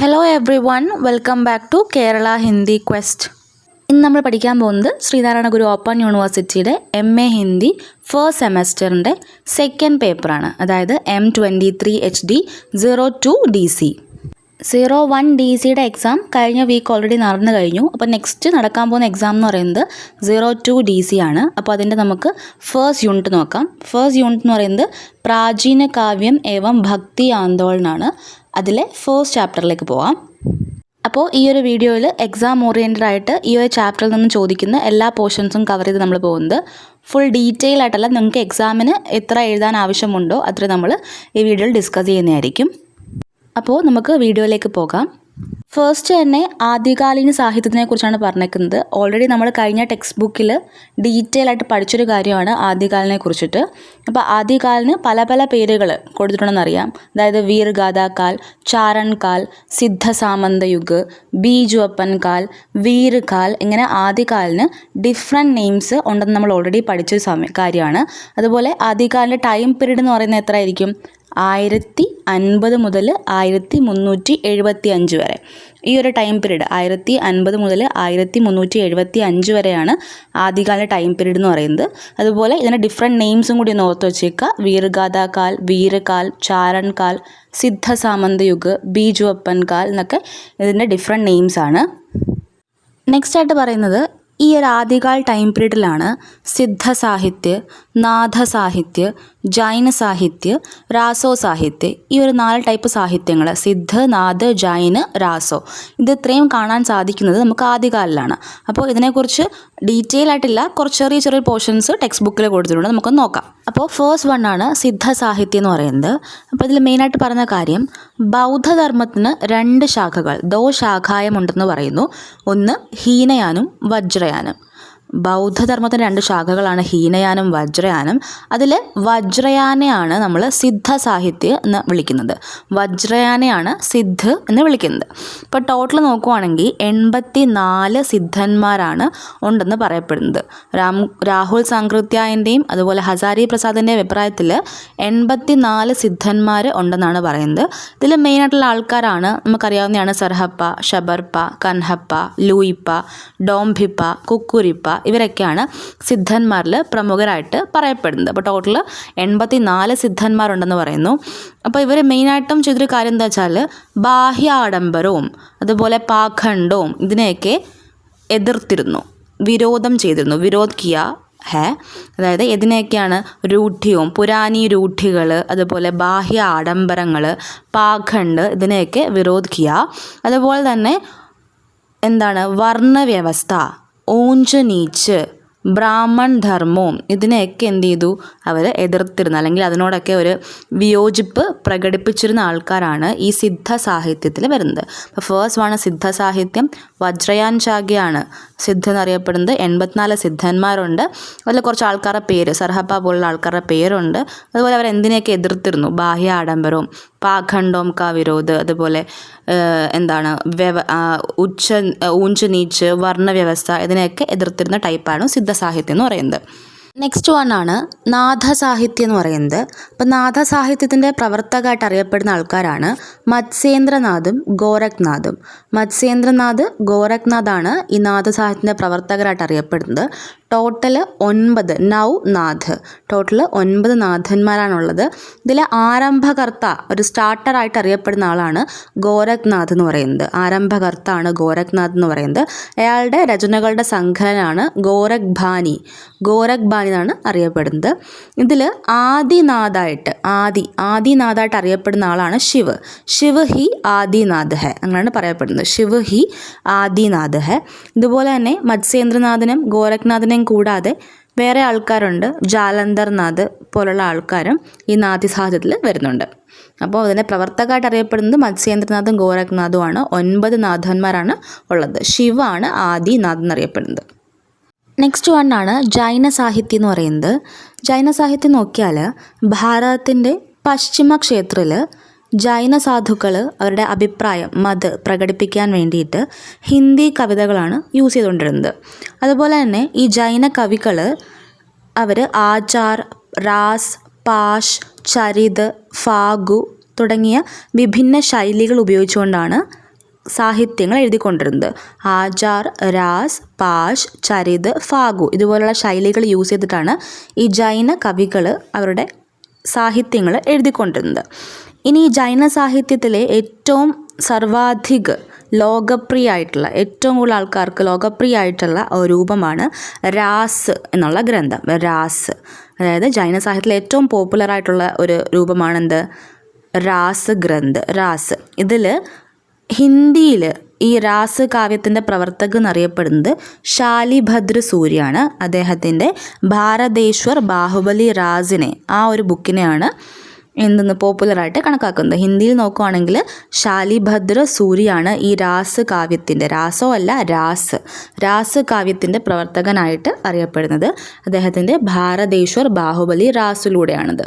Hello everyone, welcome back to Kerala Hindi quest. ഇന്ന് നമ്മൾ പഠിക്കാൻ പോകുന്നത് ശ്രീനാരായണ ഗുരു ഓപ്പൺ യൂണിവേഴ്സിറ്റിയുടെ MA ഹിന്ദി ഫസ്റ്റ് സെമസ്റ്ററിൻ്റെ സെക്കൻഡ് പേപ്പറാണ്. അതായത് M23HD 02 DC. 01 DC എക്സാം കഴിഞ്ഞ വീക്ക് ഓൾറെഡി നടന്നു കഴിഞ്ഞു. അപ്പോൾ നെക്സ്റ്റ് നടക്കാൻ പോകുന്ന എക്സാം എന്ന് പറയുന്നത് 02 DC ആണ്. അപ്പോൾ അതിൻ്റെ നമുക്ക് ഫസ്റ്റ് യൂണിറ്റ് നോക്കാം. ഫസ്റ്റ് യൂണിറ്റ് എന്ന് പറയുന്നത് പ്രാചീന കാവ്യം ഏവം ഭക്തി ആന്തോളനാണ്. അതിലെ ഫസ്റ്റ് ചാപ്റ്ററിലേക്ക് പോവാം. അപ്പോൾ ഈ ഒരു വീഡിയോയിൽ എക്സാം ഓറിയൻറ്റഡ് ആയിട്ട് ഈ ഒരു ചാപ്റ്ററിൽ നിന്ന് ചോദിക്കുന്ന എല്ലാ പോർഷൻസും കവർ ചെയ്ത് നമ്മൾ പോകുന്നത്. ഫുൾ ഡീറ്റെയിൽ ആയിട്ടല്ല, നിങ്ങൾക്ക് എക്സാമിന് എത്ര എഴുതാൻ ആവശ്യമുണ്ടോ അത്ര നമ്മൾ ഈ വീഡിയോയിൽ ഡിസ്കസ് ചെയ്യുന്നതായിരിക്കും. അപ്പോൾ നമുക്ക് വീഡിയോയിലേക്ക് പോകാം. ഫസ്റ്റ് തന്നെ ആദ്യകാലീന സാഹിത്യത്തിനെ കുറിച്ചാണ് പറഞ്ഞേക്കുന്നത്. ഓൾറെഡി നമ്മൾ കഴിഞ്ഞ ടെക്സ്റ്റ് ബുക്കിൽ ഡീറ്റെയിൽ ആയിട്ട് പഠിച്ചൊരു കാര്യമാണ് ആദ്യകാലിനെ കുറിച്ചിട്ട്. അപ്പോൾ ആദ്യകാലിന് പല പല പേരുകൾ കൊടുത്തിട്ടുണ്ടെന്നറിയാം. അതായത് വീർഗാഥാകാൽ, ചാരൺകാൽ, സിദ്ധസാമന്തയുഗ്, ബീജുവപ്പൻ കാൽ, വീർകാൽ, ഇങ്ങനെ ആദ്യകാലിന് ഡിഫറെൻറ്റ് നെയിംസ് ഉണ്ടെന്ന് നമ്മൾ ഓൾറെഡി പഠിച്ചൊരു കാര്യമാണ്. അതുപോലെ ആദ്യകാലിൻ്റെ ടൈം പീരീഡ് എന്ന് പറയുന്നത് എത്രയായിരിക്കും? 1050 മുതൽ 1375 വരെ. ഈ ഒരു ടൈം പീരീഡ് 1050 മുതൽ 1375 വരെയാണ് ആദ്യകാല ടൈം പീരീഡ് എന്ന് പറയുന്നത്. അതുപോലെ ഇതിൻ്റെ ഡിഫറെൻറ്റ് നെയിംസും കൂടി ഒന്ന് ഓർത്ത് വെച്ചേക്കുക. വീർഗാഥാകാൽ, വീർകാൽ, ചാരൺകാൽ, സിദ്ധസാമന്തയുഗ്, ബീജുവപ്പൻ കാൽ എന്നൊക്കെ ഇതിൻ്റെ ഡിഫറെൻറ്റ് നെയിംസാണ്. നെക്സ്റ്റ് ആയിട്ട് പറയുന്നത് ഈ ഒരു ആദ്യകാൽ ടൈം പീരീഡിലാണ് സിദ്ധസാഹിത്യ, നാഥസാഹിത്യ, ജൈന സാഹിത്യ, രാസോ സാഹിത്യ, ഈ ഒരു 4 ടൈപ്പ് സാഹിത്യങ്ങൾ സിദ്ധ, നാഥ്, ജൈന്, രാസോ, ഇത് ഇത്രയും കാണാൻ സാധിക്കുന്നത് നമുക്ക് ആദ്യകാലിലാണ്. അപ്പോൾ ഇതിനെക്കുറിച്ച് ഡീറ്റെയിൽ ആയിട്ടില്ല, കുറച്ച് ചെറിയ ചെറിയ പോർഷൻസ് ടെക്സ്റ്റ് ബുക്കിൽ കൊടുത്തിട്ടുണ്ട്, നമുക്കൊന്ന് നോക്കാം. അപ്പോൾ ഫസ്റ്റ് വൺ ആണ് സിദ്ധസാഹിത്യം എന്ന് പറയുന്നത്. അപ്പോൾ ഇതിൽ മെയിനായിട്ട് പറഞ്ഞ കാര്യം ബൗദ്ധധർമ്മത്തിന് 2 ശാഖകൾ, ശാഖായം ഉണ്ടെന്ന് പറയുന്നു. ഒന്ന് ഹീനയാനും വജ്രയാനും. ബൗദ്ധധർമ്മത്തിന് 2 ശാഖകളാണ്, ഹീനയാനും വജ്രയാനും. അതിൽ വജ്രയാനെയാണ് നമ്മൾ സിദ്ധസാഹിത്യം എന്ന് വിളിക്കുന്നത്. വജ്രയാനെയാണ് സിദ്ധ് എന്ന് വിളിക്കുന്നത്. ഇപ്പോൾ ടോട്ടൽ നോക്കുവാണെങ്കിൽ 84 സിദ്ധന്മാരാണ് ഉണ്ടെന്ന് പറയപ്പെടുന്നത്. രാഹുൽ സാങ്കൃത്യായൻ്റെയും അതുപോലെ ഹസാരി പ്രസാദിൻ്റെയും അഭിപ്രായത്തിൽ 84 സിദ്ധന്മാർ ഉണ്ടെന്നാണ് പറയുന്നത്. ഇതിൽ മെയിനായിട്ടുള്ള ആൾക്കാരാണ് നമുക്കറിയാവുന്നതാണ് സർഹപ്പ, ഷബർപ്പ, കൻഹപ്പ, ലൂയിപ്പ, ഡോംഭിപ്പ, കുക്കുരിപ്പ, ഇവരൊക്കെയാണ് സിദ്ധന്മാരിൽ പ്രമുഖരായിട്ട് പറയപ്പെടുന്നത്. അപ്പോൾ ടോട്ടൽ 84 സിദ്ധന്മാരുണ്ടെന്ന് പറയുന്നു. അപ്പോൾ ഇവർ മെയിനായിട്ടും ചെയ്തൊരു കാര്യം എന്താ വെച്ചാൽ ബാഹ്യാഡംബരവും അതുപോലെ പാഖണ്ഡവും ഇതിനെയൊക്കെ എതിർത്തിരുന്നു, വിരോധം ചെയ്തിരുന്നു. വിരോധ് കിയ ഹേ, അതായത് ഇതിനെയൊക്കെയാണ് രൂഢ്യവും പുരാനി രൂഢികൾ, അതുപോലെ ബാഹ്യ ആഡംബരങ്ങൾ, പാഖണ്ഡ്, ഇതിനെയൊക്കെ വിരോധ് കിയ. അതുപോലെ തന്നെ എന്താണ് വർണ്ണവ്യവസ്ഥ, ഊഞ്ച് നീച്ച്, ബ്രാഹ്മൺ ധർമ്മവും, ഇതിനെയൊക്കെ എന്ത് ചെയ്തു അവർ എതിർത്തിരുന്നു, അല്ലെങ്കിൽ അതിനോടൊക്കെ ഒരു വിയോജിപ്പ് പ്രകടിപ്പിച്ചിരുന്ന ആൾക്കാരാണ് ഈ സിദ്ധ സാഹിത്യത്തിൽ വരുന്നത്. അപ്പോൾ ഫസ്റ്റ് ആണ് സിദ്ധസാഹിത്യം. വജ്രയാൻ ശാഖയാണ് സിദ്ധ എന്നറിയപ്പെടുന്നത്. 84 സിദ്ധന്മാരുണ്ട്. അതിൽ കുറച്ച് ആൾക്കാരുടെ പേര്, സർഹപ്പ പോലുള്ള ആൾക്കാരുടെ പേരുണ്ട്. അതുപോലെ അവർ എന്തിനെയൊക്കെ എതിർത്തിരുന്നു? ബാഹ്യ ആഡംബരവും പാഖണ്ഡവും കാ വിരോധ്, അതുപോലെ എന്താണ് ഊഞ്ച് നീച്ച്, വർണ്ണവ്യവസ്ഥ, ഇതിനെയൊക്കെ എതിർത്തിരുന്ന ടൈപ്പാണ് സിദ്ധസാഹിത്യം എന്ന് പറയുന്നത്. നെക്സ്റ്റ് വൺ ആണ് നാഥസാഹിത്യം എന്ന് പറയുന്നത്. അപ്പോൾ നാഥസാഹിത്യത്തിൻ്റെ പ്രവർത്തകമായിട്ട് അറിയപ്പെടുന്ന ആൾക്കാരാണ് മത്സ്യേന്ദ്രനാഥും ഗോരഖ്നാഥും. മത്സ്യേന്ദ്രനാഥ്, ഗോരഖ്നാഥാണ് ഈ നാഥസാഹിത്യത്തിൻ്റെ പ്രവർത്തകരായിട്ട് അറിയപ്പെടുന്നത്. Total 9 Nath, total 9 നാഥന്മാരാണുള്ളത്. ഇതിലെ ആരംഭകർത്ത, ഒരു സ്റ്റാർട്ടറായിട്ട് അറിയപ്പെടുന്ന ആളാണ് ഗോരഖ്നാഥ് എന്ന് പറയുന്നത്. ആരംഭകർത്താണ് ഗോരഖ്നാഥ് എന്ന് പറയുന്നത്. അയാളുടെ രചനകളുടെ സംഘടനയാണ് ഗോരഖ് ബാനി എന്നാണ് അറിയപ്പെടുന്നത്. ഇതിൽ ആദിനാഥായിട്ട് അറിയപ്പെടുന്ന ആളാണ് ശിവ് ഹി ആദിനാഥ് ഹെ, അങ്ങനെയാണ് പറയപ്പെടുന്നത്. ശിവ് ഹി ആദിനാഥ് ഹെ. ഇതുപോലെ തന്നെ മത്സ്യേന്ദ്രനാഥിനും ഗോരഖ്നാഥിനെയും കൂടാതെ വേറെ ആൾക്കാരുണ്ട്, ജാലന്ധർനാഥ് പോലുള്ള ആൾക്കാരും ഈ നാഥസാഹിത്യത്തിൽ വരുന്നുണ്ട്. അപ്പോൾ അതിൻ്റെ പ്രവർത്തകമായിട്ട് അറിയപ്പെടുന്നത് മത്സ്യേന്ദ്രനാഥും ഗോരഖ്നാഥുമാണ്. 9 നാഥന്മാരാണ് ഉള്ളത്. ശിവാണ് ആദിനാഥ് എന്നറിയപ്പെടുന്നത്. നെക്സ്റ്റ് വൺ ആണ് ജൈന സാഹിത്യം എന്ന് പറയുന്നത്. ജൈന സാഹിത്യം നോക്കിയാൽ ഭാരതത്തിൻ്റെ പശ്ചിമ ക്ഷേത്രത്തിൽ ജൈന സാധുക്കൾ അവരുടെ അഭിപ്രായം, പ്രകടിപ്പിക്കാൻ വേണ്ടിയിട്ട് ഹിന്ദി കവിതകളാണ് യൂസ് ചെയ്തുകൊണ്ടിരുന്നത്. അതുപോലെ തന്നെ ഈ ജൈന കവികൾ അവർ ആചാർ, രാസ്, പാഷ്, ചരിത്, ഫാഗു തുടങ്ങിയ വിഭിന്ന ശൈലികൾ ഉപയോഗിച്ചുകൊണ്ടാണ് സാഹിത്യങ്ങൾ എഴുതിക്കൊണ്ടിരുന്നത്. ആചാർ, രാസ്, പാഷ്, ചരിത്, ഫാഗു ഇതുപോലുള്ള ശൈലികൾ യൂസ് ചെയ്തിട്ടാണ് ഈ ജൈന കവികൾ അവരുടെ സാഹിത്യങ്ങൾ എഴുതിക്കൊണ്ടിരുന്നത്. ഇനി ഈ ജൈന സാഹിത്യത്തിലെ ഏറ്റവും സർവാധിക ലോകപ്രിയമായിട്ടുള്ള ഏറ്റവും കൂടുതൽ ആൾക്കാർക്ക് ലോകപ്രിയമായിട്ടുള്ള രൂപമാണ് രാസ് എന്നുള്ള ഗ്രന്ഥം. രാസ് അതായത് ജൈന സാഹിത്യത്തിലെ ഏറ്റവും പോപ്പുലറായിട്ടുള്ള ഒരു രൂപമാണെന്ത്? രാസ് ഗ്രന്ഥ്. രാസ് ഇതിൽ ഹിന്ദിയിൽ ഈ രാസ് കാവ്യത്തിൻ്റെ പ്രവർത്തകൻ എന്നറിയപ്പെടുന്നത് ശാലിഭദ്ര സൂര്യാണ്. അദ്ദേഹത്തിൻ്റെ ഭാരതേശ്വർ ബാഹുബലി രാസിനെ ആ ഒരു ബുക്കിനെയാണ് പോപ്പുലറായിട്ട് കണക്കാക്കുന്നത്. ഹിന്ദിയിൽ നോക്കുകയാണെങ്കിൽ ശാലിഭദ്ര സൂര്യാണ് ഈ രാസ് കാവ്യത്തിൻ്റെ, രാസോ അല്ല രാസ് കാവ്യത്തിൻ്റെ പ്രവർത്തകനായിട്ട് അറിയപ്പെടുന്നത്. അദ്ദേഹത്തിൻ്റെ ഭാരതേശ്വർ ബാഹുബലി രാസിലൂടെയാണിത്.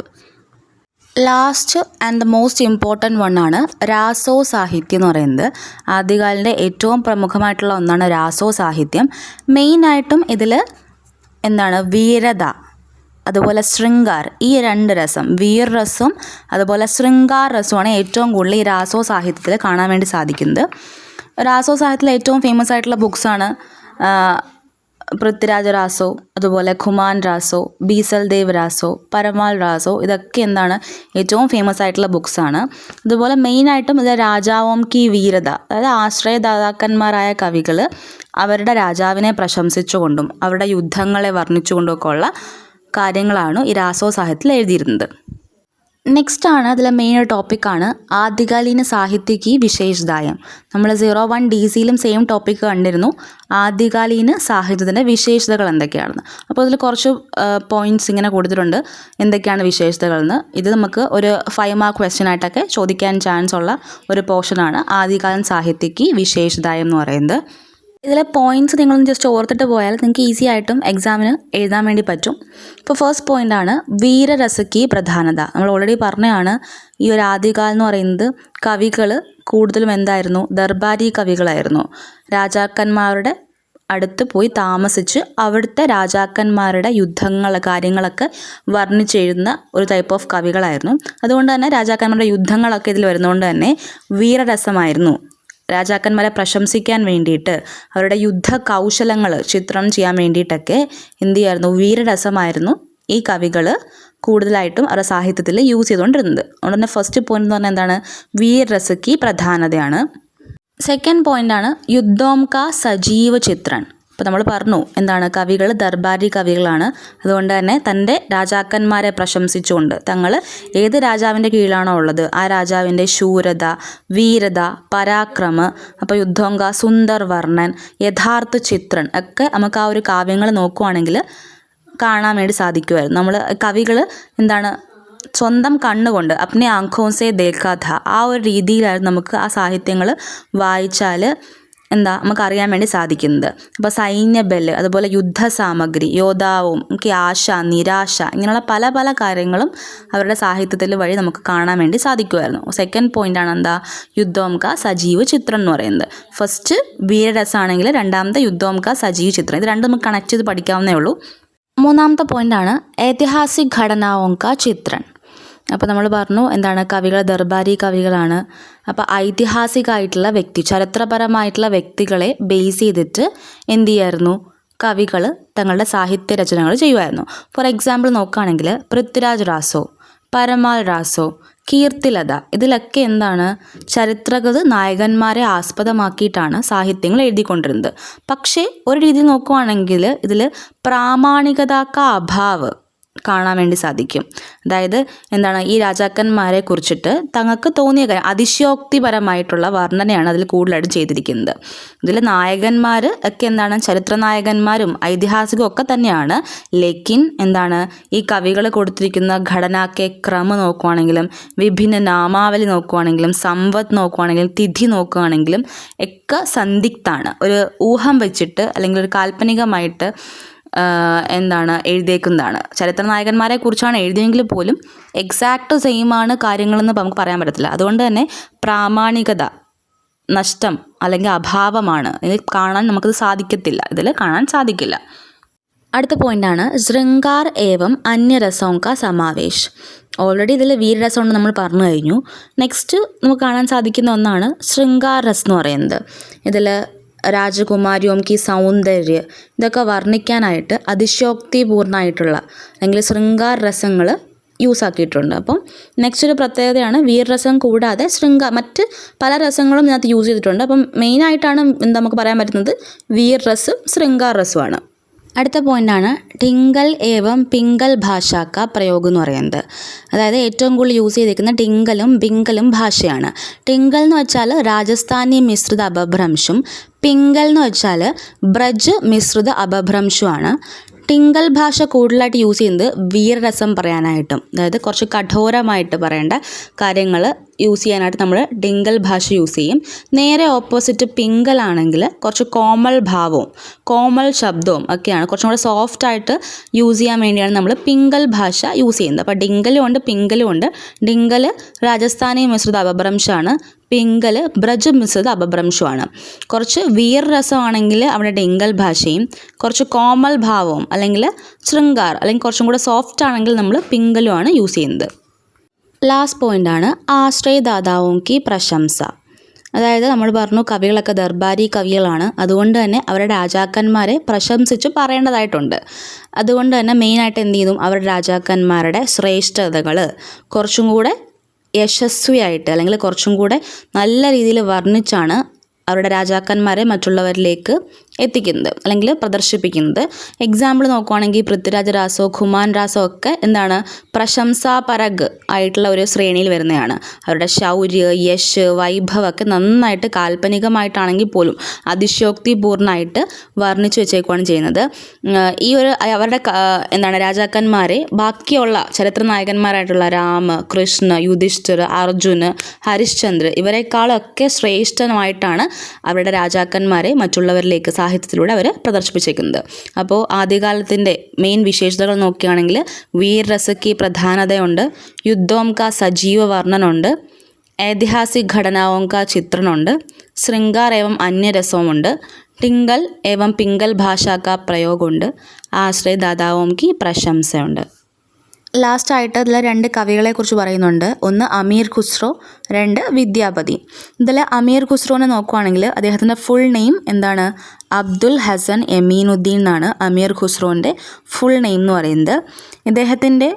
Last and the most important വണ്ണാണ് രാസോ സാഹിത്യം എന്ന് പറയുന്നത്. ആദ്യകാലിൻ്റെ ഏറ്റവും പ്രമുഖമായിട്ടുള്ള ഒന്നാണ് രാസോ സാഹിത്യം. മെയിനായിട്ടും ഇതിൽ വീരത അതുപോലെ ശൃംഗാർ, ഈ രണ്ട് രസം, വീർ രസവും അതുപോലെ ശൃംഗാർ രസവുമാണ് ഏറ്റവും കൂടുതൽ ഈ രാസോ സാഹിത്യത്തിൽ കാണാൻ വേണ്ടി സാധിക്കുന്നത്. രാസോ സാഹിത്യത്തിലെ ഏറ്റവും ഫേമസ് ആയിട്ടുള്ള ബുക്സാണ് പൃഥ്വിരാജ രാസോ, അതുപോലെ ഖുമാൻ രാസോ, ബീസൽ ദേവ് രാസോ, പരമാൽ രാസോ, ഇതൊക്കെ ഏറ്റവും ഫേമസ് ആയിട്ടുള്ള ബുക്സാണ്. അതുപോലെ മെയിനായിട്ടും ഇത് രാജാവോം കി വീരത, അതായത് ആശ്രയദാതാക്കന്മാരായ കവികൾ അവരുടെ രാജാവിനെ പ്രശംസിച്ചുകൊണ്ടും അവരുടെ യുദ്ധങ്ങളെ വർണ്ണിച്ചുകൊണ്ടുമൊക്കെ ഉള്ള കാര്യങ്ങളാണ് ഈ രാസോ സാഹിത്യത്തിൽ എഴുതിയിരുന്നത്. നെക്സ്റ്റ് ആണ് അതിലെ മെയിൻ ടോപ്പിക്കാണ് ആദികാലീന സാഹിത്യ കി വിശേഷതായം. നമ്മൾ 01 DC സെയിം ടോപ്പിക്ക് കണ്ടിരുന്നു, ആദികാലീന സാഹിത്യത്തിൻ്റെ വിശേഷതകൾ എന്തൊക്കെയാണെന്ന്. അപ്പോൾ അതിൽ കുറച്ച് പോയിൻറ്റ്സ് ഇങ്ങനെ കൊടുത്തിട്ടുണ്ട് എന്തൊക്കെയാണ് വിശേഷതകളെന്ന്. ഇത് നമുക്ക് ഒരു 5 മാർക്ക് ക്വസ്റ്റ്യൻ ആയിട്ടൊക്കെ ചോദിക്കാൻ ചാൻസ് ഉള്ള ഒരു പോർഷനാണ് ആദികാലീന സാഹിത്യ കി വിശേഷതായം എന്ന് പറയുന്നത്. ഇതിലെ പോയിൻറ്റ്സ് നിങ്ങളൊന്ന് ജസ്റ്റ് ഓർത്തിട്ട് പോയാൽ നിങ്ങൾക്ക് ഈസി ആയിട്ടും എക്സാമിന് എഴുതാൻ വേണ്ടി പറ്റും. ഇപ്പോൾ ഫസ്റ്റ് പോയിൻ്റാണ് വീരരസയ്ക്ക് പ്രധാനത. നമ്മൾ ഓൾറെഡി പറഞ്ഞതാണ് ഈ ഒരു ആദ്യകാലം എന്ന് പറയുന്നത് കവികൾ കൂടുതലും ദർബാരി കവികളായിരുന്നു. രാജാക്കന്മാരുടെ അടുത്ത് പോയി താമസിച്ച് അവിടുത്തെ രാജാക്കന്മാരുടെ കാര്യങ്ങളൊക്കെ വർണ്ണിച്ചെഴുതുന്ന ഒരു ടൈപ്പ് ഓഫ് കവികളായിരുന്നു. അതുകൊണ്ട് തന്നെ രാജാക്കന്മാരുടെ യുദ്ധങ്ങളൊക്കെ ഇതിൽ വരുന്നതുകൊണ്ട് തന്നെ വീരരസമായിരുന്നു. രാജാക്കന്മാരെ പ്രശംസിക്കാൻ വേണ്ടിയിട്ട് അവരുടെ യുദ്ധ കൗശലങ്ങൾ ചിത്രം ചെയ്യാൻ വേണ്ടിയിട്ടൊക്കെ വീരരസമായിരുന്നു ഈ കവികൾ കൂടുതലായിട്ടും അവരുടെ സാഹിത്യത്തിൽ യൂസ് ചെയ്തുകൊണ്ടിരുന്നത്. അതുകൊണ്ട് തന്നെ ഫസ്റ്റ് പോയിന്റ് എന്ന് പറഞ്ഞാൽ വീരരസയ്ക്ക് പ്രധാനതയാണ്. സെക്കൻഡ് പോയിൻ്റാണ് യുദ്ധോം കാ സജീവ ചിത്രൺ. ഇപ്പോൾ നമ്മൾ പറഞ്ഞു കവികൾ ദർബാരി കവികളാണ്. അതുകൊണ്ട് തന്നെ തൻ്റെ രാജാക്കന്മാരെ പ്രശംസിച്ചുകൊണ്ട് തങ്ങൾ ഏത് രാജാവിൻ്റെ കീഴിലാണോ ഉള്ളത് ആ രാജാവിൻ്റെ ശൂരത, വീരത, പരാക്രമ, അപ്പോൾ യുദ്ധോങ്ക, സുന്ദർ വർണ്ണൻ, യഥാർത്ഥ ചിത്രൻ ഒക്കെ നമുക്ക് ആ ഒരു കാവ്യങ്ങൾ നോക്കുവാണെങ്കിൽ കാണാൻ വേണ്ടി സാധിക്കുമായിരുന്നു. നമ്മൾ കവികൾ സ്വന്തം കണ്ണുകൊണ്ട് അപ്നെ ആംഖോം സേ ദേഖാ ഥാ, ആ ഒരു രീതിയിലായിരുന്നു നമുക്ക് ആ സാഹിത്യങ്ങൾ വായിച്ചാൽ നമുക്കറിയാൻ വേണ്ടി സാധിക്കുന്നത്. അപ്പോൾ സൈന്യബല്, അതുപോലെ യുദ്ധസാമഗ്രി, യോദ്ധാവും, ആശ, നിരാശ, ഇങ്ങനെയുള്ള പല പല കാര്യങ്ങളും അവരുടെ സാഹിത്യത്തിൽ വഴി നമുക്ക് കാണാൻ വേണ്ടി സാധിക്കുമായിരുന്നു. സെക്കൻഡ് പോയിൻ്റാണ് യുദ്ധോം കാ സജീവ് ചിത്രം എന്ന് പറയുന്നത്. ഫസ്റ്റ് വീരരസമാണെങ്കിൽ രണ്ടാമത്തെ യുദ്ധോം കാ സജീവ് ചിത്രം. ഇത് രണ്ടും നമുക്ക് കണക്ട് ചെയ്ത് പഠിക്കാവുന്നേ ഉള്ളൂ. മൂന്നാമത്തെ പോയിൻ്റാണ് ഐതിഹാസിക് ഘടനാओं का ചിത്രൻ. അപ്പോൾ നമ്മൾ പറഞ്ഞു കവികൾ ദർബാരി കവികളാണ്. അപ്പോൾ ഐതിഹാസികമായിട്ടുള്ള ചരിത്രപരമായിട്ടുള്ള വ്യക്തികളെ ബേസ് ചെയ്തിട്ട് കവികൾ തങ്ങളുടെ സാഹിത്യ രചനകൾ ചെയ്യുമായിരുന്നു. ഫോർ എക്സാമ്പിൾ നോക്കുകയാണെങ്കിൽ പൃഥ്വിരാജ് രാസോ, പരമാൽ രാസോ, കീർത്തിലത, ഇതിലൊക്കെ ചരിത്രകഥ നായകന്മാരെ ആസ്പദമാക്കിയിട്ടാണ് സാഹിത്യങ്ങൾ എഴുതിക്കൊണ്ടിരുന്നത്. പക്ഷേ ഒരു രീതിയിൽ നോക്കുകയാണെങ്കിൽ ഇതിൽ പ്രാമാണികതാക്ക അഭാവ് കാണാൻ വേണ്ടി സാധിക്കും. അതായത് ഈ രാജാക്കന്മാരെ കുറിച്ചിട്ട് തങ്ങൾക്ക് തോന്നിയ കാര്യം അതിശയോക്തിപരമായിട്ടുള്ള വർണ്ണനയാണ് അതിൽ കൂടുതലായിട്ട് ചെയ്തിരിക്കുന്നത്. ഇതിൽ നായകന്മാർ ഒക്കെ ചരിത്ര നായകന്മാരും ഐതിഹാസികവും ഒക്കെ തന്നെയാണ്. ലേക്കിൻ ഈ കവികൾ കൊടുത്തിരിക്കുന്ന ഘടനാക്കെ ക്രമം നോക്കുവാണെങ്കിലും വിഭിന്ന നാമാവലി നോക്കുവാണെങ്കിലും സംവത് നോക്കുവാണെങ്കിലും തിഥി നോക്കുകയാണെങ്കിലും ഒക്കെ സന്ദിഗ്ധാണ്. ഒരു ഊഹം വെച്ചിട്ട് അല്ലെങ്കിൽ ഒരു കാൽപ്പനികമായിട്ട് എഴുതിയേക്കുന്നതാണ്. ചരിത്ര നായകന്മാരെ കുറിച്ചാണ് എഴുതിയെങ്കിൽ പോലും എക്സാക്റ്റ് സെയിമാണ് കാര്യങ്ങളെന്ന് നമുക്ക് പറയാൻ പറ്റത്തില്ല. അതുകൊണ്ട് തന്നെ പ്രാമാണികത അല്ലെങ്കിൽ അഭാവമാണ്. ഇതിൽ കാണാൻ നമുക്കത് സാധിക്കത്തില്ല, ഇതിൽ കാണാൻ സാധിക്കില്ല. അടുത്ത പോയിൻ്റാണ് ശൃംഗാർ ഏവം അന്യരസോം കാ സമാവേശ്. ഓൾറെഡി ഇതിൽ വീരരസം നമ്മൾ പറഞ്ഞു കഴിഞ്ഞു. നെക്സ്റ്റ് നമുക്ക് കാണാൻ സാധിക്കുന്ന ഒന്നാണ് ശൃംഗാർ രസം എന്ന് പറയുന്നത്. ഇതിൽ രാജകുമാരിയോം കി സൗന്ദര്യ ഇതൊക്കെ വർണ്ണിക്കാനായിട്ട് അതിശയോക്തിപൂർണ്ണമായിട്ടുള്ള അല്ലെങ്കിൽ ശൃംഗാർ രസങ്ങൾ യൂസ് ആക്കിയിട്ടുണ്ട്. അപ്പം നെക്സ്റ്റ് ഒരു പ്രത്യേകതയാണ് വീരരസം കൂടാതെ മറ്റ് പല രസങ്ങളും ഇതിനകത്ത് യൂസ് ചെയ്തിട്ടുണ്ട്. അപ്പം മെയിനായിട്ടാണ് നമുക്ക് പറയാൻ പറ്റുന്നത് വീരരസം ശൃംഗാർ രസമാണ്. അടുത്ത പോയിൻ്റാണ് ടിങ്കൽ ഏവം പിങ്കൽ ഭാഷാക്ക പ്രയോഗം എന്ന് പറയുന്നത്. അതായത് ഏറ്റവും കൂടുതൽ യൂസ് ചെയ്തിരിക്കുന്ന ടിങ്കലും ബിങ്കലും ഭാഷയാണ്. ടിങ്കൽ എന്ന് വെച്ചാൽ രാജസ്ഥാനി മിശ്രിത അപഭ്രംശും, പിങ്കൽ എന്ന് വെച്ചാൽ ബ്രജ് മിശ്രിത അപഭ്രംശുമാണ്. ടിങ്കൽ ഭാഷ കൂടുതലായിട്ട് യൂസ് ചെയ്യുന്നത് വീരരസം പറയാനായിട്ടും, അതായത് കുറച്ച് കഠോരമായിട്ട് പറയേണ്ട കാര്യങ്ങൾ യൂസ് ചെയ്യാനായിട്ട് നമ്മൾ ടിങ്കൽ ഭാഷ യൂസ് ചെയ്യും. നേരെ ഓപ്പോസിറ്റ് പിങ്കൽ ആണെങ്കിൽ കുറച്ച് കോമൾ ഭാവവും കോമൾ ശബ്ദവും ഒക്കെയാണ്, കുറച്ചും കൂടെ സോഫ്റ്റായിട്ട് യൂസ് ചെയ്യാൻ വേണ്ടിയാണ് നമ്മൾ പിങ്കൽ ഭാഷ യൂസ് ചെയ്യുന്നത്. അപ്പോൾ ഡിങ്കലും ഉണ്ട് പിങ്കലും ഉണ്ട്. ഡിങ്കൽ രാജസ്ഥാനി മിശ്രിത അപഭ്രംശമാണ്, പിങ്കൽ ബ്രജ് മിശ്രിത അപഭ്രംശമാണ്. കുറച്ച് വീരരസമാണെങ്കിൽ അവിടെ ഡിങ്കൽ ഭാഷയും, കുറച്ച് കോമൾ ഭാവവും അല്ലെങ്കിൽ ശൃംഗാർ അല്ലെങ്കിൽ കുറച്ചും കൂടെ സോഫ്റ്റ് ആണെങ്കിൽ നമ്മൾ പിങ്കലുമാണ് യൂസ് ചെയ്യുന്നത്. ലാസ്റ്റ് പോയിൻ്റാണ് ആശ്രയദാതാവും കി പ്രശംസ. അതായത് നമ്മൾ പറഞ്ഞു കവികളൊക്കെ ദർബാരി കവികളാണ്, അതുകൊണ്ട് തന്നെ അവരുടെ രാജാക്കന്മാരെ പ്രശംസിച്ച് പറയേണ്ടതായിട്ടുണ്ട്. അതുകൊണ്ട് തന്നെ മെയിനായിട്ട് എന്ത് ചെയ്തു, അവരുടെ രാജാക്കന്മാരുടെ ശ്രേഷ്ഠതകൾ കുറച്ചും കൂടെ യശസ്വിയായിട്ട് അല്ലെങ്കിൽ കുറച്ചും കൂടെ നല്ല രീതിയിൽ വർണ്ണിച്ചാണ് അവരുടെ രാജാക്കന്മാരെ മറ്റുള്ളവരിലേക്ക് എത്തിക്കുന്നത് അല്ലെങ്കിൽ പ്രദർശിപ്പിക്കുന്നത്. എക്സാമ്പിൾ നോക്കുവാണെങ്കിൽ പൃഥ്വിരാജ് രാസോ ഖുമാൻ രാസോ ഒക്കെ എന്താണ് പ്രശംസാപരഗ് ആയിട്ടുള്ള ഒരു ശ്രേണിയിൽ വരുന്നതാണ്. അവരുടെ ശൗര്യ യശ് വൈഭവമൊക്കെ നന്നായിട്ട് കാൽപ്പനികമായിട്ടാണെങ്കിൽ പോലും അതിശയോക്തിപൂർണ്ണമായിട്ട് വർണ്ണിച്ചു വെച്ചേക്കുവാണ് ചെയ്യുന്നത്. ഈ ഒരു അവരുടെ രാജാക്കന്മാരെ ബാക്കിയുള്ള ചരിത്ര നായകന്മാരായിട്ടുള്ള രാമ കൃഷ്ണ യുധിഷ്ഠിർ അർജുന് ഹരിശ്ചന്ദ്ര ഇവരെക്കാളൊക്കെ ശ്രേഷ്ഠമായിട്ടാണ് അവരുടെ രാജാക്കന്മാരെ മറ്റുള്ളവരിലേക്ക് സാഹിത്യത്തിലൂടെ അവർ പ്രദർശിപ്പിച്ചേക്കുന്നത്. അപ്പോൾ ആദ്യകാലത്തിൻ്റെ മെയിൻ വിശേഷതകൾ നോക്കുകയാണെങ്കിൽ വീരരസയ്ക്ക് പ്രധാനതയുണ്ട്, യുദ്ധോം കാ സജീവ വർണ്ണനുണ്ട്, ऐतिहासिक घटनाओं का चित्रणമുണ്ട്, ശൃംഗാർ ഏവം അന്യരസവുമുണ്ട്, ടിങ്കൽ ഏവം പിങ്കൽ ഭാഷ കാ പ്രയോഗമുണ്ട്, ആശ്രയദാതാവും കി പ്രശംസയുണ്ട്. ലാസ്റ്റായിട്ട് ഇതിൽ 2 കവികളെക്കുറിച്ച് പറയുന്നുണ്ട്. ഒന്ന് അമീർ ഖുസ്രോ, 2 വിദ്യാപതി. ഇതിൽ അമീർ ഖുസ്രോനെ നോക്കുവാണെങ്കിൽ അദ്ദേഹത്തിൻ്റെ ഫുൾ നെയിം എന്താണ്, അബ്ദുൽ ഹസൻ എമീനുദ്ദീൻ എന്നാണ് അമീർ ഖുസ്രോൻ്റെ ഫുൾ നെയിം എന്ന് പറയുന്നത്. ഇദ്ദേഹത്തിൻ്റെ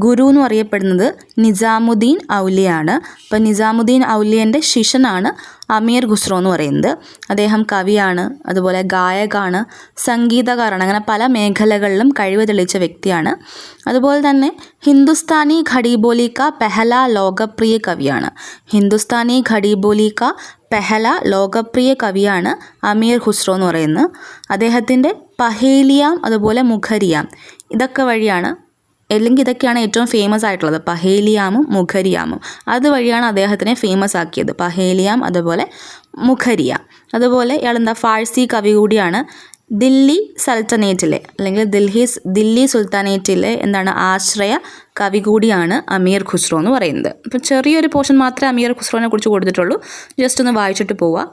ഗുരു എന്ന് അറിയപ്പെടുന്നത് നിസാമുദ്ദീൻ ഔലിയാണ്. അപ്പോൾ നിസാമുദ്ദീൻ ഔലിയൻ്റെ ശിഷ്യനാണ് അമീർ ഖുസ്രോ എന്ന് പറയുന്നത്. അദ്ദേഹം കവിയാണ്, അതുപോലെ ഗായകാണ്, സംഗീതകാരനാണ്, അങ്ങനെ പല മേഖലകളിലും കഴിവ് തെളിയിച്ച വ്യക്തിയാണ്. അതുപോലെ തന്നെ ഹിന്ദുസ്ഥാനി ഘടിബോലി കാ പെഹല ലോകപ്രിയ കവിയാണ്. ഹിന്ദുസ്ഥാനി ഘടിബോലി കാ പെഹല ലോകപ്രിയ കവിയാണ് അമീർ ഖുസ്രോ എന്ന് പറയുന്നത്. അദ്ദേഹത്തിൻ്റെ പഹേലിയാം അതുപോലെ മുഖരിയാം ഇതൊക്കെ വഴിയാണ്, അല്ലെങ്കിൽ ഇതൊക്കെയാണ് ഏറ്റവും ഫേമസ് ആയിട്ടുള്ളത്, പഹേലിയാമും മുഖരിയാമും. അതുവഴിയാണ് അദ്ദേഹത്തിനെ ഫേമസ് ആക്കിയത്, പഹേലിയാം അതുപോലെ മുഖരിയാം. അതുപോലെ ഇയാളെന്താ ഫാഴ്സി കവി കൂടിയാണ്. ദില്ലി സൽത്തനേറ്റിലെ അല്ലെങ്കിൽ ദില്ലി സുൽത്താനേറ്റിലെ ആശ്രയ കവി കൂടിയാണ് അമീർ ഖുസ്രോ എന്ന് പറയുന്നത്. അപ്പോൾ ചെറിയൊരു പോർഷൻ മാത്രമേ അമീർ ഖുസ്രോനെ കുറിച്ച് കൊടുത്തിട്ടുള്ളൂ, ജസ്റ്റ് ഒന്ന് വായിച്ചിട്ട് പോവാം.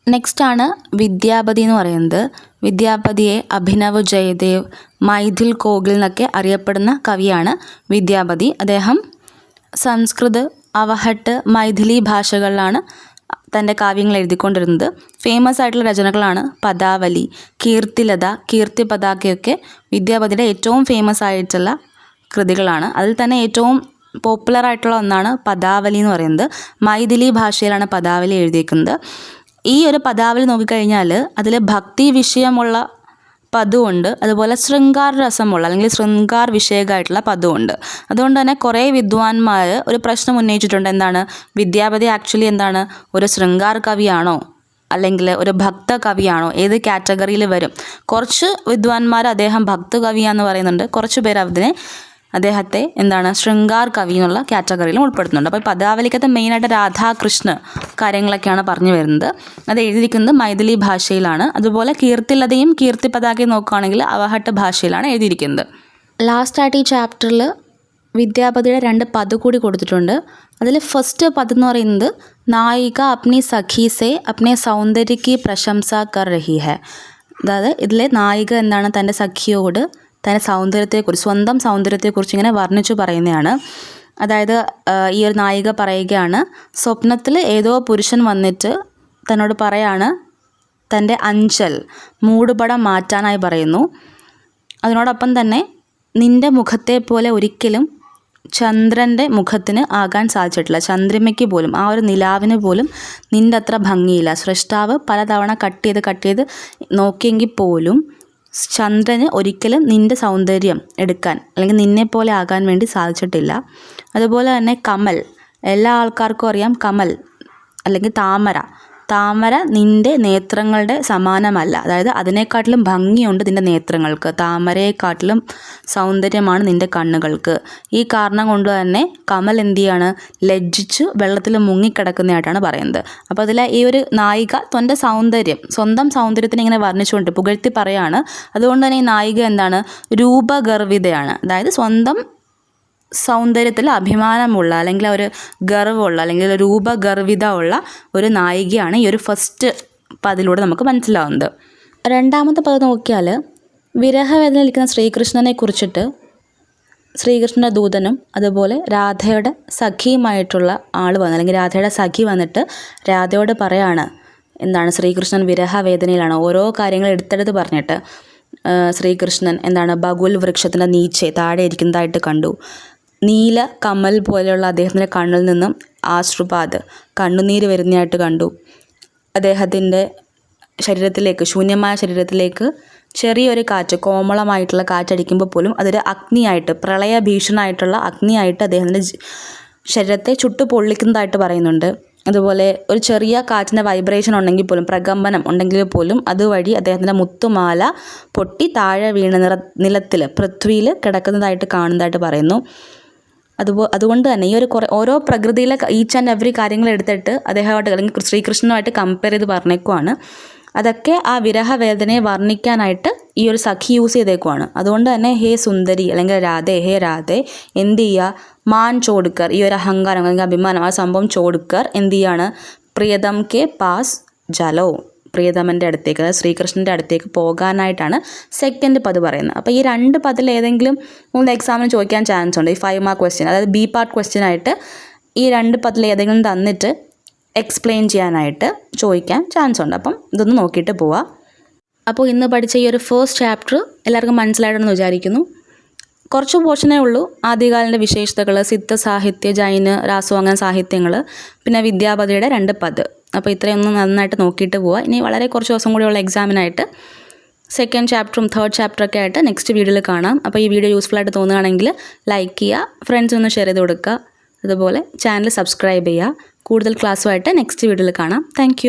നെക്സ്റ്റാണ് വിദ്യാപതി എന്ന് പറയുന്നത്. വിദ്യാപതിയെ അഭിനവ് ജയദേവ്, മൈഥിൽ കോഗിൽ എന്നൊക്കെ അറിയപ്പെടുന്ന കവിയാണ് വിദ്യാപതി. അദ്ദേഹം സംസ്കൃത്, അവഹട്ട്, മൈഥിലി ഭാഷകളിലാണ് തൻ്റെ കാവ്യങ്ങൾ എഴുതിക്കൊണ്ടിരുന്നത്. ഫേമസ് ആയിട്ടുള്ള രചനകളാണ് പദാവലി, കീർത്തിലത, കീർത്തി പതാകയൊക്കെ വിദ്യാപതിയുടെ ഏറ്റവും ഫേമസ് ആയിട്ടുള്ള കൃതികളാണ്. അതിൽ തന്നെ ഏറ്റവും പോപ്പുലർ ആയിട്ടുള്ള ഒന്നാണ് പദാവലി എന്ന് പറയുന്നത്. മൈഥിലി ഭാഷയിലാണ് പദാവലി എഴുതിയിരിക്കുന്നത്. ഈ ഒരു പദാവലി നോക്കിക്കഴിഞ്ഞാൽ അതിൽ ഭക്തി വിഷയമുള്ള പദമുണ്ട്, അതുപോലെ ശൃംഗാർ രസമുള്ള അല്ലെങ്കിൽ ശൃംഗാർ വിഷയകമായിട്ടുള്ള പദമുണ്ട്. അതുകൊണ്ട് തന്നെ കുറേ വിദ്വാൻമാർ ഒരു പ്രശ്നം ഉന്നയിച്ചിട്ടുണ്ട്. വിദ്യാപതി ആക്ച്വലി ഒരു ശൃംഗാർ കവിയാണോ അല്ലെങ്കിൽ ഒരു ഭക്ത കവിയാണോ, ഏത് കാറ്റഗറിയിൽ വരും? കുറച്ച് വിദ്വാൻമാർ അദ്ദേഹം ഭക്ത കവിയാന്ന് പറയുന്നുണ്ട്, കുറച്ച് പേർ അദ്ദേഹത്തെ ശൃംഗാർ കവി എന്നുള്ള കാറ്റഗറിയിലും ഉൾപ്പെടുത്തുന്നുണ്ട്. അപ്പോൾ പദാവലിക്കകത്ത് മെയിനായിട്ട് രാധാകൃഷ്ണ കാര്യങ്ങളൊക്കെയാണ് പറഞ്ഞു വരുന്നത്. അത് എഴുതിയിരിക്കുന്നത് മൈഥിലി ഭാഷയിലാണ്. അതുപോലെ കീർത്തിലതയും കീർത്തി പതാകയും നോക്കുകയാണെങ്കിൽ അവഹട്ട് ഭാഷയിലാണ് എഴുതിയിരിക്കുന്നത്. ലാസ്റ്റായിട്ട് ഈ ചാപ്റ്ററിൽ വിദ്യാപതിയുടെ 2 പദം കൂടി കൊടുത്തിട്ടുണ്ട്. അതിൽ ഫസ്റ്റ് പദം എന്ന് പറയുന്നത് നായിക അപ്നി സഖി സെ അപ്നെ സൗന്ദര്യ കി പ്രശംസ കർ രഹി ഹൈ. അതായത് ഇതിലെ നായിക എന്താണ് തൻ്റെ സഖിയോട് തൻ്റെ സൗന്ദര്യത്തെക്കുറിച്ച് സ്വന്തം സൗന്ദര്യത്തെക്കുറിച്ച് ഇങ്ങനെ വർണ്ണിച്ചു പറയുന്നതാണ്. അതായത് ഈ ഒരു നായിക പറയുകയാണ്, സ്വപ്നത്തിൽ ഏതോ പുരുഷൻ വന്നിട്ട് തന്നോട് പറയാണ് തൻ്റെ അഞ്ചൽ മൂടുപടം മാറ്റാനായി പറയുന്നു. അതിനോടൊപ്പം തന്നെ നിൻ്റെ മുഖത്തെ പോലെ ഒരിക്കലും ചന്ദ്രൻ്റെ മുഖത്തിന് ആകാൻ സാധിച്ചിട്ടില്ല, ചന്ദ്രിമയ്ക്ക് പോലും ആ ഒരു നിലാവിന് പോലും നിൻ്റെ അത്ര ഭംഗിയില്ല. സൃഷ്ടാവ് പലതവണ കട്ട് ചെയ്ത് നോക്കിയെങ്കിൽ പോലും ചന്ദ്രന് ഒരിക്കലും നിൻ്റെ സൗന്ദര്യം എടുക്കാൻ അല്ലെങ്കിൽ നിന്നെപ്പോലെ ആകാൻ വേണ്ടി സാധിച്ചിട്ടില്ല. അതുപോലെ തന്നെ കമൽ, എല്ലാ ആൾക്കാർക്കും അറിയാം കമൽ അല്ലെങ്കിൽ താമര നിൻ്റെ നേത്രങ്ങളുടെ സമാനമല്ല. അതായത് അതിനെക്കാട്ടിലും ഭംഗിയുണ്ട് നിൻ്റെ നേത്രങ്ങൾക്ക്, താമരയെക്കാട്ടിലും സൗന്ദര്യമാണ് നിൻ്റെ കണ്ണുകൾക്ക്. ഈ കാരണം കൊണ്ട് തന്നെ കമൽ എന്ത് ചെയ്യാണ്, ലജ്ജിച്ചു വെള്ളത്തിൽ മുങ്ങിക്കിടക്കുന്നതായിട്ടാണ് പറയുന്നത്. അപ്പോൾ അതിൽ ഈ ഒരു നായിക സ്വന്തം സൗന്ദര്യത്തിന് ഇങ്ങനെ വർണ്ണിച്ചുകൊണ്ട് പുകഴ്ത്തി പറയാണ്. അതുകൊണ്ട് തന്നെ ഈ നായിക എന്താണ്, രൂപഗർവിതയാണ്. അതായത് സ്വന്തം സൗന്ദര്യത്തിൽ അഭിമാനമുള്ള അല്ലെങ്കിൽ ഒരു ഗർവമുള്ള അല്ലെങ്കിൽ രൂപഗർവിത ഉള്ള ഒരു നായികയാണ് ഈ ഒരു ഫസ്റ്റ് പതിലൂടെ നമുക്ക് മനസ്സിലാവുന്നത്. രണ്ടാമത്തെ പദം നോക്കിയാൽ വിരഹവേദനയിലിരിക്കുന്ന ശ്രീകൃഷ്ണനെ കുറിച്ചിട്ട് ശ്രീകൃഷ്ണൻ്റെ ദൂതനും അതുപോലെ രാധയുടെ സഖിയുമായിട്ടുള്ള ആൾ വന്ന് അല്ലെങ്കിൽ രാധയുടെ സഖി വന്നിട്ട് രാധയോട് പറയാണ് എന്താണ്, ശ്രീകൃഷ്ണൻ വിരഹവേദനയിലാണ്. ഓരോ കാര്യങ്ങൾ എടുത്തെടുത്ത് പറഞ്ഞിട്ട് ശ്രീകൃഷ്ണൻ എന്താണ്, ബകുൽ വൃക്ഷത്തിൻ്റെ നീച്ചെ താഴെ ഇരിക്കുന്നതായിട്ട് കണ്ടു. നീല കമൽ പോലെയുള്ള അദ്ദേഹത്തിൻ്റെ കണ്ണിൽ നിന്നും ആശ്രുപാത് കണ്ണുനീര് വരുന്നതായിട്ട് കണ്ടു. അദ്ദേഹത്തിൻ്റെ ശൂന്യമായ ശരീരത്തിലേക്ക് ചെറിയൊരു കാറ്റ്, കോമളമായിട്ടുള്ള കാറ്റടിക്കുമ്പോൾ പോലും അതൊരു അഗ്നിയായിട്ട്, പ്രളയഭീഷണമായിട്ടുള്ള അഗ്നിയായിട്ട് അദ്ദേഹത്തിൻ്റെ ശരീരത്തെ ചുട്ടു പൊള്ളിക്കുന്നതായിട്ട് പറയുന്നുണ്ട്. അതുപോലെ ഒരു ചെറിയ കാറ്റിൻ്റെ വൈബ്രേഷൻ ഉണ്ടെങ്കിൽ പോലും, പ്രകമ്പനം ഉണ്ടെങ്കിൽ പോലും അതുവഴി അദ്ദേഹത്തിൻ്റെ മുത്തുമാല പൊട്ടി താഴെ വീണ നിലത്തിൽ പൃഥ്വിയിൽ കിടക്കുന്നതായിട്ട് കാണുന്നതായിട്ട് പറയുന്നു. അതുകൊണ്ട് തന്നെ ഈ ഒരു ഓരോ പ്രകൃതിയിലെ ഈച്ച് ആൻഡ് എവറി കാര്യങ്ങൾ എടുത്തിട്ട് അദ്ദേഹമായിട്ട് അല്ലെങ്കിൽ ശ്രീകൃഷ്ണനുമായിട്ട് കമ്പയർ ചെയ്ത് പറഞ്ഞേക്കുവാണ്. അതൊക്കെ ആ വിരഹവേദനയെ വർണ്ണിക്കാനായിട്ട് ഈ ഒരു സഖി യൂസ് ചെയ്തേക്കുവാണ്. അതുകൊണ്ട് തന്നെ ഹേ സുന്ദരി അല്ലെങ്കിൽ രാധേ എന്ത് ചെയ്യുക, മാൻ ചോടുക്കർ, ഈ ഒരു അഹങ്കാരം അല്ലെങ്കിൽ അഭിമാനം ആ സംഭവം ചോടുക്കർ എന്ത് ചെയ്യാണ്, പ്രിയതം കെ പാസ് ജലോ, പ്രിയതമൻ്റെ അടുത്തേക്ക് അതായത് ശ്രീകൃഷ്ണൻ്റെ അടുത്തേക്ക് പോകാനായിട്ടാണ് സെക്കൻഡ് പദ് പറയുന്നത്. അപ്പോൾ ഈ രണ്ട് പദിൽ ഏതെങ്കിലും ഒന്ന് എക്സാമിന് ചോദിക്കാൻ ചാൻസ് ഉണ്ട്. ഈ 5 മാർക്ക് ക്വസ്റ്റ്യൻ അതായത് ബി പാർട്ട് ക്വസ്റ്റ്യൻ ആയിട്ട് ഈ രണ്ട് പദിൽ ഏതെങ്കിലും തന്നിട്ട് എക്സ്പ്ലെയിൻ ചെയ്യാനായിട്ട് ചോദിക്കാൻ ചാൻസ് ഉണ്ട്. അപ്പം ഇതൊന്ന് നോക്കിയിട്ട് പോവാം. അപ്പോൾ ഇന്ന് പഠിച്ച ഈ ഒരു ഫസ്റ്റ് ചാപ്റ്റർ എല്ലാവർക്കും മനസ്സിലായിട്ടുണ്ടെന്ന് വിചാരിക്കുന്നു. കുറച്ച് പോർഷനേ ഉള്ളൂ. ആദ്യകാലിൻ്റെ വിശേഷതകൾ, സിദ്ധ സാഹിത്യ, ജൈന, രാസവാംഗൻ സാഹിത്യങ്ങൾ, പിന്നെ വിദ്യാപതിയുടെ 2 പദ്. അപ്പോൾ ഇത്രയൊന്നും നന്നായിട്ട് നോക്കിയിട്ട് പോവുക. ഇനി വളരെ കുറച്ച് ദിവസം കൂടിയുള്ള എക്സാമിനായിട്ട് സെക്കൻഡ് ചാപ്റ്ററും തേർഡ് ചാപ്റ്ററൊക്കെ ആയിട്ട് നെക്സ്റ്റ് വീഡിയോയിൽ കാണാം. അപ്പോൾ ഈ വീഡിയോ യൂസ്ഫുൾ ആയിട്ട് തോന്നുകയാണെങ്കിൽ ലൈക്ക് ചെയ്യുക, ഫ്രണ്ട്സിനൊന്ന് ഷെയർ ചെയ്ത് കൊടുക്കുക. അതുപോലെ ചാനൽ സബ്സ്ക്രൈബ് ചെയ്യുക. കൂടുതൽ ക്ലാസ്സുമായിട്ട് നെക്സ്റ്റ് വീഡിയോയിൽ കാണാം. താങ്ക്